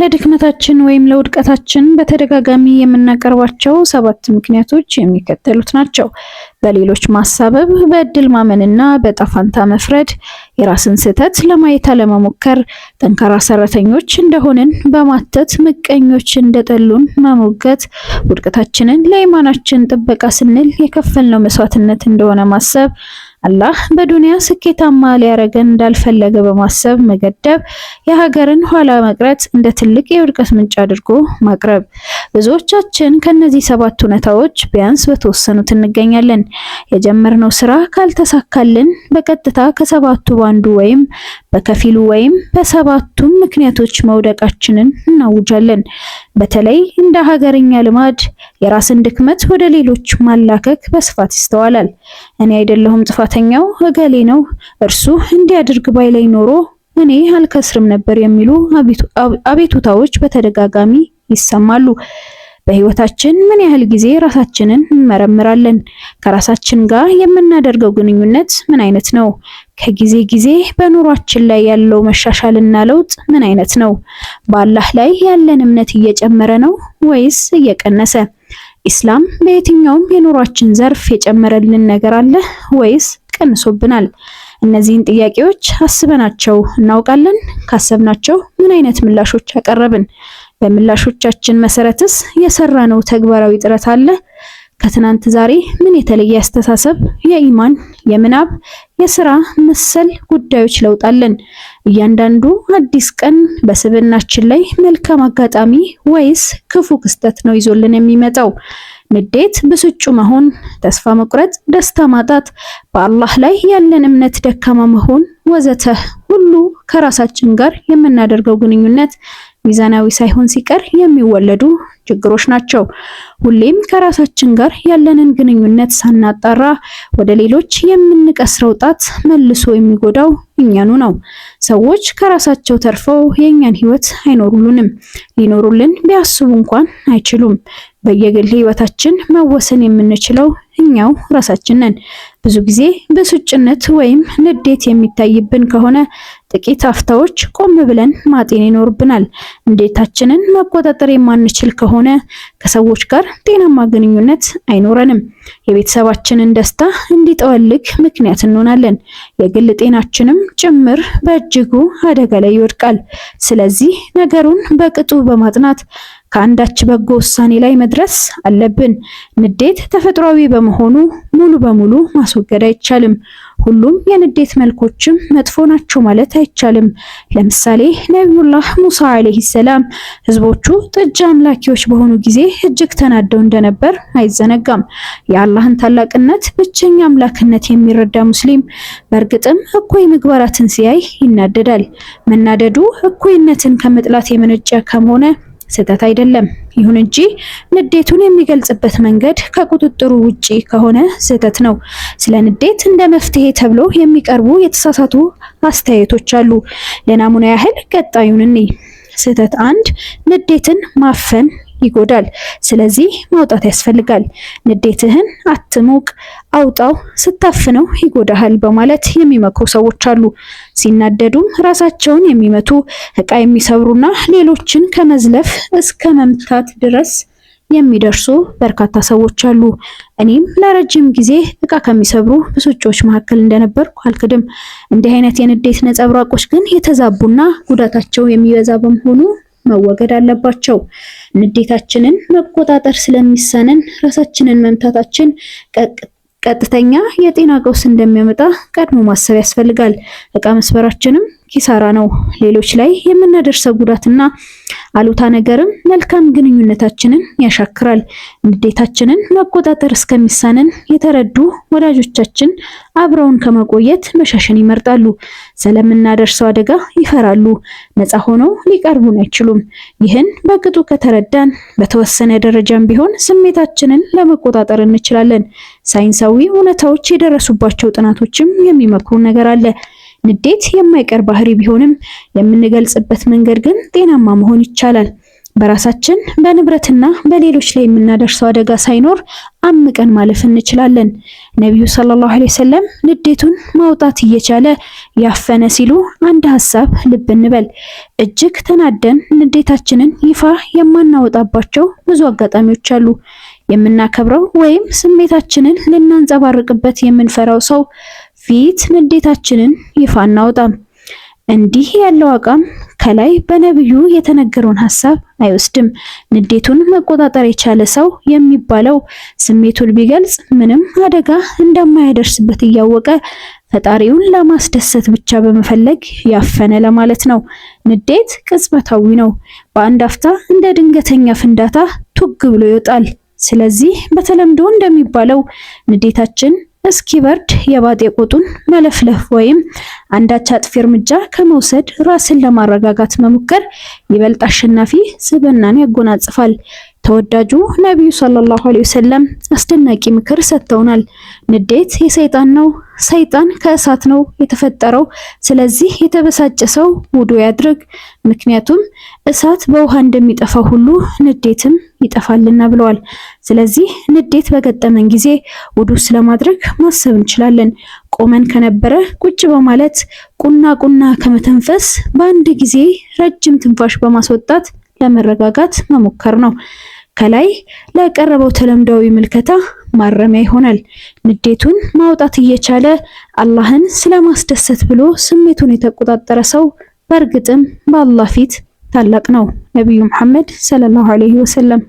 ለድክመታችን ወይም ለውድቀታችን በተደጋጋሚ የምናቀርባቸው 7 ምክንያቶች የሚከተሉት ናቸው። በሌሎች ማሳበብ፣ በእድል ማመንና በጣፋንታ መፍረድ፣ የራስን ስህተት ለማየት አለመሞከር፣ ጠንካራ ሰራተኞች እንደሆንን በማተት ምቀኞች እንደጠሉን መሞገት፣ ውድቀታችንን ለኢማናችን ጥበቃ ስንል የከፈልነው መስዋዕትነት እንደሆነ ማሰብ፣ አላህ በዱንያ ስኬታማ ሊያረገን እንዳልፈለገ በማሰብ መገደብ፣ የሀገርን ኋላ መቅረት እንደ ትልቅ የውድቀት ምንጭ አድርጎ ማቅረብ። ብዙዎቻችን ከነዚህ 7 እውነታዎች ቢያንስ በተወሰኑት እንገኛለን። የጀመርነው ስራ ካልተሳካልን በቀጥታ ከ7ቱ ባንዱ ወይም በከፊሉ ወይም በ7ቱም ምክንያቶች መውደቃችንን እናውጃለን። በተለይ እንደ ሀገርኛ ልማድ የራስን ድክመት ወደ ሌሎች ማላከክ በስፋት ይስተዋላል። እኔ አይደለሁም ጥፋተኛው እገሌ ነው፣ እርሱ እንዲያድርግ ባይለኝ ኖሮ እኔ አልከስርም ነበር የሚሉ አቤቱታዎች በተደጋጋሚ ይሰማሉ። በህይወታችን ምን ያህል ጊዜ ራሳችንን እንመረምራለን? ከራሳችን ጋር የምናደርገው ግንኙነት ምን አይነት ነው? ከጊዜ ጊዜ በኑሯችን ላይ ያለው መሻሻልና ለውጥ ምን አይነት ነው? በአላህ ላይ ያለን እምነት እየጨመረ ነው ወይስ እየቀነሰ? ኢስላም በየትኛውም የኑሯችን ዘርፍ የጨመረልን ነገር አለ ወይስ ቀንሶብናል? እነዚህን ጥያቄዎች አስበናቸው እናውቃለን? ካሰብናቸው ምን አይነት ምላሾች አቀረብን? በምላሾቻችን መሰረትስ የሰራነው ተግባራዊ ጥረት አለ? ከትናንት ዛሬ ምን የተለየ አስተሳሰብ፣ የኢማን፣ የምናብ፣ የስራ መሰል ጉዳዮች ለውጥ አለን? እያንዳንዱ አዲስ ቀን በስብዕናችን ላይ መልካም አጋጣሚ ወይስ ክፉ ክስተት ነው ይዞልን የሚመጣው? ንዴት፣ ብስጩ መሆን፣ ተስፋ መቁረጥ፣ ደስታ ማጣት፣ በአላህ ላይ ያለን እምነት ደካማ መሆን ወዘተ ሁሉ ከራሳችን ጋር የምናደርገው ግንኙነት ሚዛናዊ ሳይሆን ሲቀር የሚወለዱ ችግሮች ናቸው። ሁሌም ከራሳችን ጋር ያለንን ግንኙነት ሳናጣራ ወደ ሌሎች የምንቀስረው ጣት መልሶ የሚጎዳው እኛኑ ነው። ሰዎች ከራሳቸው ተርፈው የእኛን ህይወት አይኖሩልንም። ሊኖሩልን ቢያስቡ እንኳን አይችሉም። በየግል ህይወታችን መወሰን የምንችለው እኛው ራሳችን ነን። ብዙ ጊዜ ብስጭነት ወይም ንዴት የሚታይብን ከሆነ ጥቂት አፍታዎች ቆም ብለን ማጤን ይኖርብናል። ንዴታችንን መቆጣጠር የማንችል ከሆነ ከሰዎች ጋር ጤናማ ግንኙነት አይኖረንም። የቤተሰባችንን ደስታ እንዲጠወልግ ምክንያት እንሆናለን። የግል ጤናችንም ጭምር በእጅጉ አደጋ ላይ ይወድቃል። ስለዚህ ነገሩን በቅጡ በማጥናት ከአንዳች በጎ ውሳኔ ላይ መድረስ አለብን። ንዴት ተፈጥሯዊ በመሆኑ ሙሉ በሙሉ ማስወገድ አይቻልም። ሁሉም የንዴት መልኮችም መጥፎ ናቸው ማለት አይቻልም። ለምሳሌ ነቢዩላህ ሙሳ አለይሂ ሰላም ህዝቦቹ ጥጃ አምላኪዎች በሆኑ ጊዜ እጅግ ተናደው እንደነበር አይዘነጋም። የአላህን ታላቅነት፣ ብቸኛ አምላክነት የሚረዳ ሙስሊም በእርግጥም እኩይ ምግባራትን ሲያይ ይናደዳል። መናደዱ እኩይነትን ከመጥላት የመነጨ ከሆነ ስህተት አይደለም። ይሁን እንጂ ንዴቱን የሚገልጽበት መንገድ ከቁጥጥሩ ውጪ ከሆነ ስህተት ነው። ስለ ንዴት እንደ መፍትሄ ተብሎ የሚቀርቡ የተሳሳቱ አስተያየቶች አሉ። ለናሙና ያህል ቀጣዩን እንይ። ስህተት 1 ንዴትን ማፈን ይጎዳል፣ ስለዚህ ማውጣት ያስፈልጋል። ንዴትህን አትሙቅ፣ አውጣው፣ ስታፍነው ይጎዳሃል በማለት የሚመክሩ ሰዎች አሉ። ሲናደዱም ራሳቸውን የሚመቱ፣ ዕቃ የሚሰብሩና ሌሎችን ከመዝለፍ እስከ መምታት ድረስ የሚደርሱ በርካታ ሰዎች አሉ። እኔም ለረጅም ጊዜ ዕቃ ከሚሰብሩ ብስጮች መካከል እንደነበርኩ አልክድም። እንዲህ አይነት የንዴት ነጸብራቆች ግን የተዛቡና ጉዳታቸው የሚበዛ በመሆኑ መወገድ አለባቸው። ንዴታችንን መቆጣጠር ስለሚሳነን ራሳችንን መምታታችን ቀጥተኛ የጤና ቀውስ እንደሚያመጣ ቀድሞ ማሰብ ያስፈልጋል። ዕቃ መስበራችንም ኪሳራ ነው። ሌሎች ላይ የምናደርሰው ጉዳትና አሉታ ነገርም መልካም ግንኙነታችንን ያሻክራል። ንዴታችንን መቆጣጠር እስከሚሳነን የተረዱ ወዳጆቻችን አብረውን ከመቆየት መሻሸን ይመርጣሉ። ስለምናደርሰው አደጋ ይፈራሉ። ነፃ ሆነው ሊቀርቡን አይችሉም። ይህን በቅጡ ከተረዳን በተወሰነ ደረጃም ቢሆን ስሜታችንን ለመቆጣጠር እንችላለን። ሳይንሳዊ እውነታዎች የደረሱባቸው ጥናቶችም የሚመክሩ ነገር አለ። ንዴት የማይቀር ባህሪ ቢሆንም የምንገልጽበት መንገድ ግን ጤናማ መሆን ይቻላል። በራሳችን በንብረትና በሌሎች ላይ የምናደርሰው አደጋ ሳይኖር አምቀን ማለፍ እንችላለን። ነብዩ ሰለላሁ ዐለይሂ ወሰለም ንዴቱን ማውጣት እየቻለ ያፈነ ሲሉ አንድ ሐሳብ ልብ እንበል። እጅግ ተናደን ንዴታችንን ይፋ የማናወጣባቸው ብዙ አጋጣሚዎች አሉ። የምናከብረው ወይም ስሜታችንን ልናንጸባርቅበት የምንፈራው ሰው ፊት ንዴታችንን ይፋ እናወጣም። እንዲህ ያለው አቋም ከላይ በነብዩ የተነገረውን ሐሳብ አይወስድም። ንዴቱን መቆጣጠር የቻለ ሰው የሚባለው ስሜቱን ቢገልጽ ምንም አደጋ እንደማያደርስበት እያወቀ ፈጣሪውን ለማስደሰት ብቻ በመፈለግ ያፈነ ለማለት ነው። ንዴት ቅጽበታዊ ነው። በአንድ አፍታ እንደ ድንገተኛ ፍንዳታ ቱግ ብሎ ይወጣል። ስለዚህ በተለምዶ እንደሚባለው ንዴታችን እስኪበርድ የባጤ ቆጡን መለፍለፍ ወይም አንዳች አጥፊ እርምጃ ከመውሰድ ራስን ለማረጋጋት መሞከር ይበልጥ አሸናፊ ስብዕናን ያጎናጽፋል። ተወዳጁ ነብዩ ሰለላሁ ዐለይሂ ወሰለም አስደናቂ ምክር ሰጥተውናል። ንዴት የሰይጣን ነው፣ ሰይጣን ከእሳት ነው የተፈጠረው። ስለዚህ የተበሳጨ ሰው ውዱ ያድርግ፣ ምክንያቱም እሳት በውሃ እንደሚጠፋ ሁሉ ንዴትም ይጠፋልና ብለዋል። ስለዚህ ንዴት በገጠመን ጊዜ ውዱ ስለማድረግ ማሰብ እንችላለን። ቆመን ከነበረ ቁጭ በማለት ቁና ቁና ከመተንፈስ በአንድ ጊዜ ረጅም ትንፋሽ በማስወጣት ለመረጋጋት መሞከር ነው። ከላይ ለቀረበው ተለምዳዊ ምልከታ ማረሚያ ይሆናል። ንዴቱን ማውጣት እየቻለ አላህን ስለማስደሰት ብሎ ስሜቱን የተቆጣጠረ ሰው በእርግጥም በአላህ ፊት ታላቅ ነው። ነብዩ መሐመድ ሰለላሁ ዐለይሂ ወሰለም